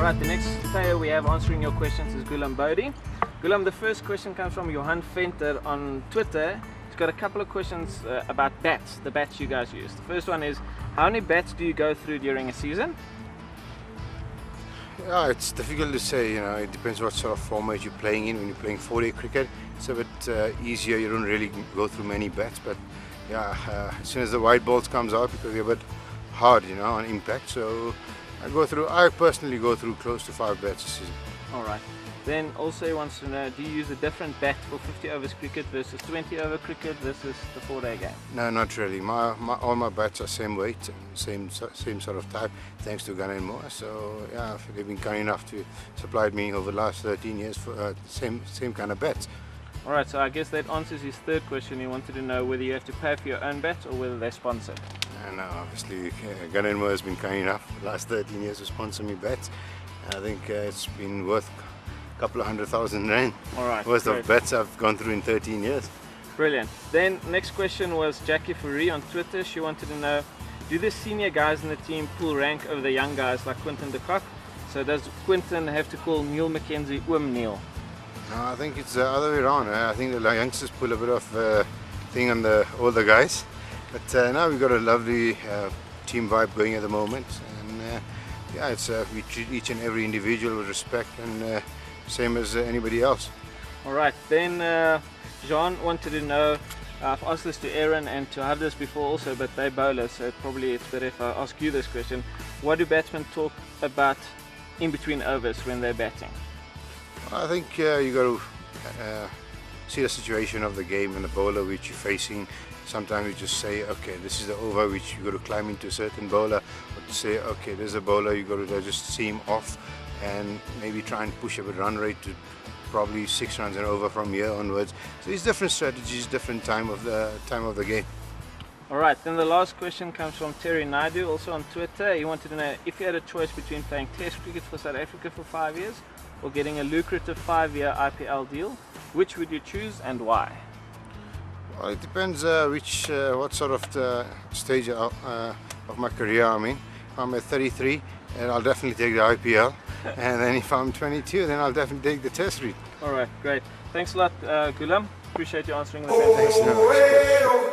Right, the next player we have answering your questions is Gulam Bodi. Gulam, the first question comes from Johan Venter on Twitter. He's got a couple of questions about bats, the bats you guys use. The first one is, how many bats do you go through during a season? Yeah, it's difficult to say, it depends what sort of format you're playing in. When you're playing 4-day cricket, it's a bit easier, you don't really go through many bats, but yeah, as soon as the white balls comes out, because you're a bit hard, on impact, so I personally go through close to 5 bats a season. Alright, then also he wants to know, do you use a different bat for 50 overs cricket versus 20 over cricket versus the 4-day game? No, not really. All my bats are same weight and same sort of type, thanks to Gulam Bodi You. So yeah, they've been kind enough to supply me over the last 13 years for same kind of bats. Alright, so I guess that answers his third question. He wanted to know whether you have to pay for your own bats or whether they're sponsored. And obviously Gulam Bodi You has been kind enough the last 13 years to sponsor me bats. I think it's been worth a couple of 100,000 rand worth of bats I've gone through in 13 years. Brilliant. Then next question was Jackie Fourie on Twitter. She wanted to know, do the senior guys in the team pull rank over the young guys like Quinton de Kock? So does Quinton have to call Neil McKenzie Neil? No, I think it's the other way around. I think the youngsters pull a bit of thing on the older guys. But now we've got a lovely team vibe going at the moment. And yeah, we treat each and every individual with respect and same as anybody else. Alright, then Jean wanted to know, I've asked this to Aaron and to others before also, but they're bowlers, so probably it's better if I ask you this question. What do batsmen talk about in between overs when they're batting? I think you got to see the situation of the game and the bowler which you're facing. Sometimes you just say, okay, this is the over which you got to climb into a certain bowler, or to say, okay, there's a bowler, you got to just see him off and maybe try and push up a run rate to probably 6 runs and over from here onwards. So there's different strategies, different time of the game. Alright, then the last question comes from Terry Naidu, also on Twitter. He wanted to know, if you had a choice between playing Test cricket for South Africa for 5 years or getting a lucrative 5-year IPL deal, which would you choose and why? Well, it depends what sort of stage of my career I'm in. If I'm at 33, then I'll definitely take the IPL, and then if I'm 22, then I'll definitely take the Test route. Alright, great. Thanks a lot, Gulam. Appreciate you answering the questions. Thanks.